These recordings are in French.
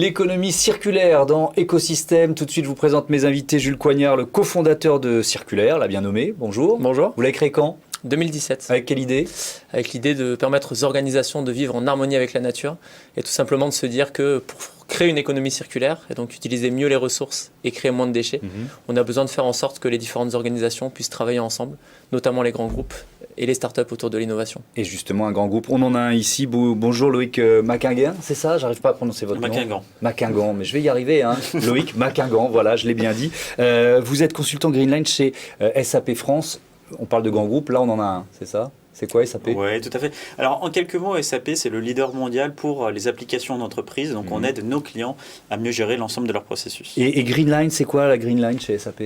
L'économie circulaire dans Écosystème. Tout de suite, je vous présente mes invités. Jules Coignard, le cofondateur de Circulaire, l'a bien nommé. Bonjour. Bonjour. Vous l'avez créé quand ? 2017. Avec quelle idée ? Avec l'idée de permettre aux organisations de vivre en harmonie avec la nature et tout simplement de se dire que pour créer une économie circulaire et donc utiliser mieux les ressources et créer moins de déchets, on a besoin de faire en sorte que les différentes organisations puissent travailler ensemble, notamment les grands groupes et les startups autour de l'innovation. Et justement, un grand groupe. On en a un ici. Bonjour Loïc Maquinguin, c'est ça ? J'arrive pas à prononcer votre nom. Maquingan, mais je vais y arriver. Hein. Loïc Maquingan, voilà, je l'ai bien dit. Vous êtes consultant Greenline chez SAP France. On parle de grands groupes, là on en a un, c'est ça ? C'est quoi SAP ? Oui, tout à fait. Alors, en quelques mots, SAP, c'est le leader mondial pour les applications d'entreprise. Donc, on aide nos clients à mieux gérer l'ensemble de leur processus. Et Greenline, c'est quoi la Greenline chez SAP ?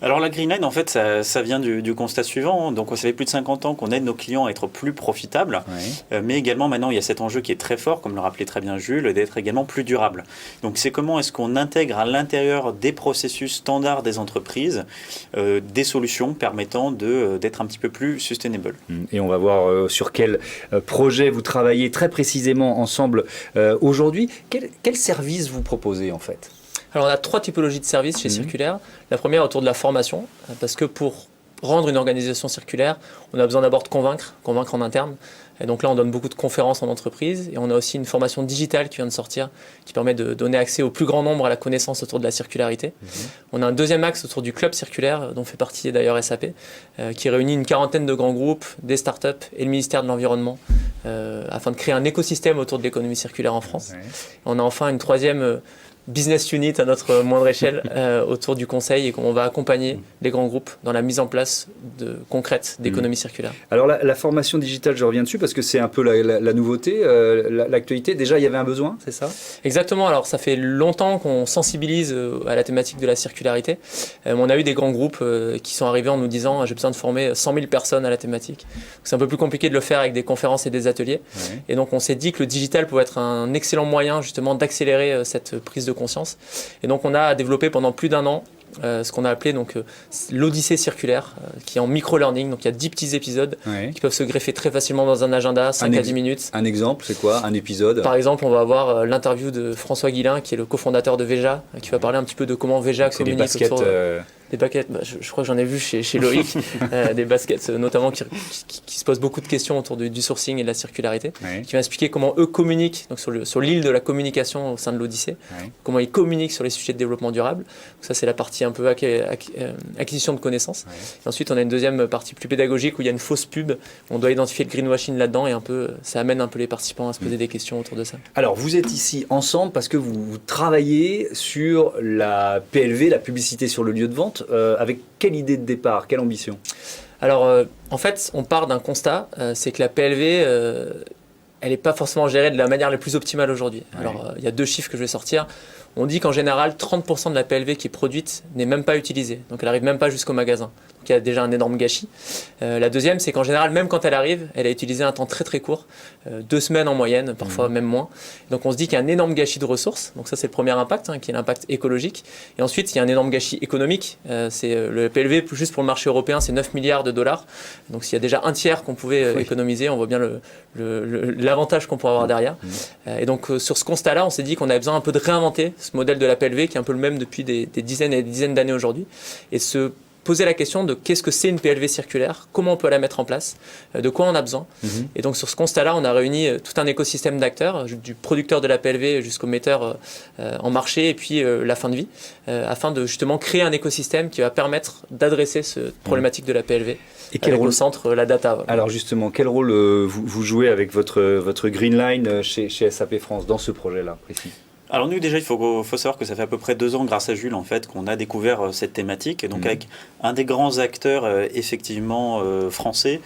Alors, la Greenline, en fait, ça vient du constat suivant. Donc, ça fait plus de 50 ans qu'on aide nos clients à être plus profitables. Ouais. Mais également, maintenant, il y a cet enjeu qui est très fort, comme le rappelait très bien Jules, d'être également plus durable. Donc, c'est comment est-ce qu'on intègre à l'intérieur des processus standards des entreprises des solutions permettant d'être un petit peu plus sustainable. Et on va voir sur quel projet vous travaillez très précisément ensemble aujourd'hui. Quel service vous proposez en fait ? Alors on a 3 typologies de services chez Circulaire. La première autour de la formation, parce que pour rendre une organisation circulaire, on a besoin d'abord de convaincre en interne. Et donc là, on donne beaucoup de conférences en entreprise et on a aussi une formation digitale qui vient de sortir qui permet de donner accès au plus grand nombre à la connaissance autour de la circularité. On a un deuxième axe autour du club circulaire dont fait partie d'ailleurs SAP qui réunit une quarantaine de grands groupes, des startups et le ministère de l'Environnement afin de créer un écosystème autour de l'économie circulaire en France. On a enfin une troisième business unit à notre moindre échelle autour du conseil et qu'on va accompagner les grands groupes dans la mise en place concrète d'économie circulaire. Alors la formation digitale, je reviens dessus parce que c'est un peu la nouveauté, l'actualité. Déjà, il y avait un besoin, c'est ça ? Exactement. Alors ça fait longtemps qu'on sensibilise à la thématique de la circularité. On a eu des grands groupes qui sont arrivés en nous disant j'ai besoin de former 100 000 personnes à la thématique. C'est un peu plus compliqué de le faire avec des conférences et des ateliers. Ouais. Et donc on s'est dit que le digital pouvait être un excellent moyen justement d'accélérer cette prise de conscience. Et donc on a développé pendant plus d'1 an ce qu'on a appelé donc l'Odyssée circulaire, qui est en micro-learning. Donc il y a 10 petits épisodes qui peuvent se greffer très facilement dans un agenda, 5 à 10 minutes. Un exemple, c'est quoi un épisode ? Par exemple, on va avoir l'interview de François Guillain, qui est le cofondateur de Veja, qui va parler un petit peu de comment Veja communique autour des baskets. Je crois que j'en ai vu chez Loïc, des baskets notamment qui se posent beaucoup de questions autour du sourcing et de la circularité, qui va expliquer comment eux communiquent donc sur l'île de la communication au sein de l'Odyssée, comment ils communiquent sur les sujets de développement durable. Donc ça, c'est la partie un peu acquisition de connaissances. Et ensuite, on a une deuxième partie plus pédagogique où il y a une fausse pub. On doit identifier le greenwashing là-dedans et ça amène un peu les participants à se poser des questions autour de ça. Alors, vous êtes ici ensemble parce que vous travaillez sur la PLV, la publicité sur le lieu de vente. Avec quelle idée de départ, quelle ambition ? Alors, en fait, on part d'un constat, c'est que la PLV, elle n'est pas forcément gérée de la manière la plus optimale aujourd'hui. Alors, il y a 2 chiffres que je vais sortir. On dit qu'en général, 30% de la PLV qui est produite n'est même pas utilisée. Donc, elle n'arrive même pas jusqu'au magasin. Donc, il y a déjà un énorme gâchis. La deuxième, c'est qu'en général, même quand elle arrive, elle est utilisée un temps très très court, 2 semaines en moyenne, parfois même moins. Donc, on se dit qu'il y a un énorme gâchis de ressources. Donc, ça, c'est le premier impact, qui est l'impact écologique. Et ensuite, il y a un énorme gâchis économique. C'est le PLV, juste pour le marché européen, c'est 9 milliards de dollars. Donc, s'il y a déjà un tiers qu'on pouvait économiser, on voit bien l'avantage qu'on pourrait avoir derrière. Et donc, sur ce constat-là, on s'est dit qu'on avait besoin un peu de réinventer ce modèle de la PLV qui est un peu le même depuis des dizaines et des dizaines d'années aujourd'hui et se poser la question de qu'est-ce que c'est une PLV circulaire, comment on peut la mettre en place, de quoi on a besoin. Et donc sur ce constat-là, on a réuni tout un écosystème d'acteurs, du producteur de la PLV jusqu'au metteur en marché et puis la fin de vie, afin de justement créer un écosystème qui va permettre d'adresser cette problématique de la PLV. Et quel rôle au centre, la data. Alors justement, quel rôle vous jouez avec votre Greenline chez SAP France dans ce projet-là précis ? Alors nous déjà il faut savoir que ça fait à peu près 2 ans grâce à Jules en fait qu'on a découvert cette thématique et donc avec un des grands acteurs effectivement français,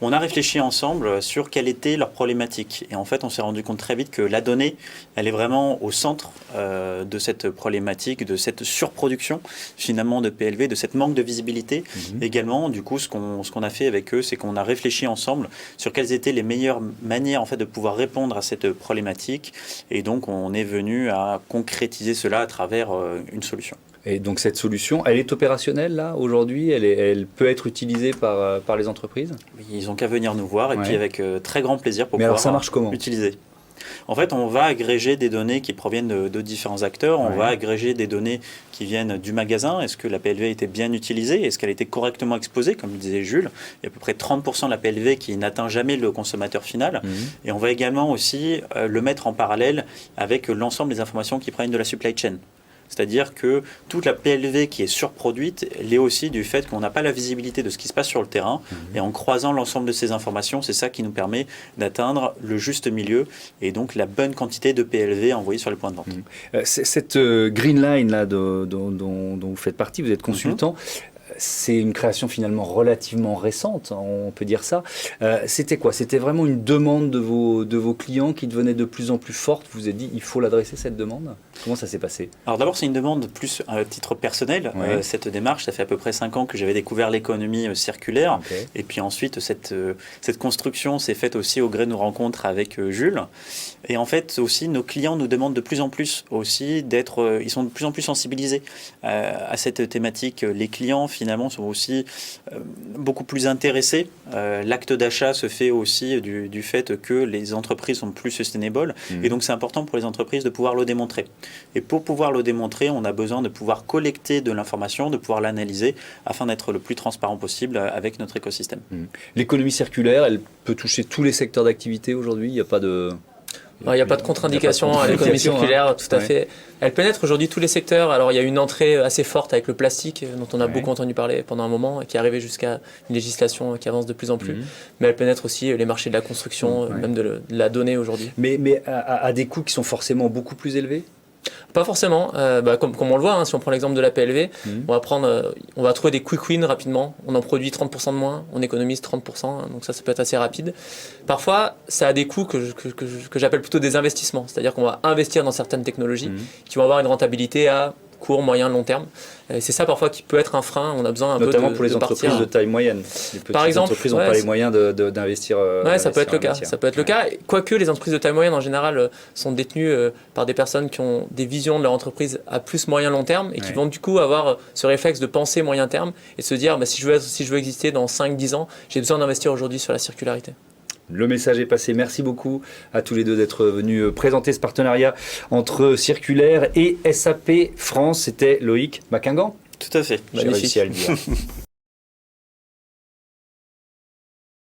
on a réfléchi ensemble sur quelle était leur problématique et en fait on s'est rendu compte très vite que la donnée elle est vraiment au centre de cette problématique, de cette surproduction finalement de PLV, de cette manque de visibilité. Également du coup ce qu'on a fait avec eux c'est qu'on a réfléchi ensemble sur quelles étaient les meilleures manières en fait de pouvoir répondre à cette problématique et donc on est venu à concrétiser cela à travers une solution. Et donc cette solution, elle est opérationnelle là aujourd'hui, elle peut être utilisée par les entreprises ? Oui, ils n'ont qu'à venir nous voir et puis avec très grand plaisir pour pouvoir ça marche comment utiliser. En fait, on va agréger des données qui proviennent de différents acteurs, on va agréger des données qui viennent du magasin. Est-ce que la PLV a été bien utilisée? Est-ce qu'elle a été correctement exposée? Comme le disait Jules, il y a à peu près 30% de la PLV qui n'atteint jamais le consommateur final. Et on va également aussi le mettre en parallèle avec l'ensemble des informations qui proviennent de la supply chain. C'est-à-dire que toute la PLV qui est surproduite l'est aussi du fait qu'on n'a pas la visibilité de ce qui se passe sur le terrain. Et en croisant l'ensemble de ces informations, c'est ça qui nous permet d'atteindre le juste milieu et donc la bonne quantité de PLV envoyée sur les points de vente. Cette Green Line là, dont vous faites partie, vous êtes consultant, c'est une création finalement relativement récente, on peut dire ça. C'était quoi? C'était vraiment une demande de vos clients qui devenait de plus en plus forte. Vous vous êtes dit, il faut l'adresser, cette demande? Comment ça s'est passé? Alors d'abord, c'est une demande plus à titre personnel. Cette démarche, ça fait à peu près 5 ans que j'avais découvert l'économie circulaire. Et puis ensuite, cette construction s'est faite aussi au gré de nos rencontres avec Jules. Et en fait, aussi, nos clients nous demandent de plus en plus aussi d'être... ils sont de plus en plus sensibilisés à cette thématique. Les clients, finalement, sont aussi beaucoup plus intéressés. L'acte d'achat se fait aussi du fait que les entreprises sont plus sustainable. Et donc, c'est important pour les entreprises de pouvoir le démontrer. Et pour pouvoir le démontrer, on a besoin de pouvoir collecter de l'information, de pouvoir l'analyser afin d'être le plus transparent possible avec notre écosystème. L'économie circulaire, elle peut toucher tous les secteurs d'activité aujourd'hui? Il n'y a pas de... Il n'y a pas de contre-indication à l'économie circulaire, tout à fait. Elle pénètre aujourd'hui tous les secteurs. Alors, il y a une entrée assez forte avec le plastique, dont on a beaucoup entendu parler pendant un moment, qui est arrivée jusqu'à une législation qui avance de plus en plus. Mais elle pénètre aussi les marchés de la construction, même de la donnée aujourd'hui. Mais à des coûts qui sont forcément beaucoup plus élevés? Pas forcément. Comme on le voit, si on prend l'exemple de la PLV, on va trouver des quick wins rapidement. On en produit 30% de moins, on économise 30%, donc ça peut être assez rapide. Parfois, ça a des coûts que j'appelle plutôt des investissements. C'est-à-dire qu'on va investir dans certaines technologies qui vont avoir une rentabilité à court, moyen, long terme. C'est ça parfois qui peut être un frein. On a besoin notamment pour les entreprises de taille moyenne. Les petites entreprises n'ont pas les moyens d'investir. Ça peut être le cas. Ça peut être le cas. Quoique les entreprises de taille moyenne en général sont détenues par des personnes qui ont des visions de leur entreprise à plus moyen long terme et qui vont du coup avoir ce réflexe de penser moyen terme et de se dire si je veux exister dans 5-10 ans, j'ai besoin d'investir aujourd'hui sur la circularité. Le message est passé. Merci beaucoup à tous les deux d'être venus présenter ce partenariat entre Circulaire et SAP France. C'était Loïc Maquingan. Tout à fait. J'ai réussi à le dire.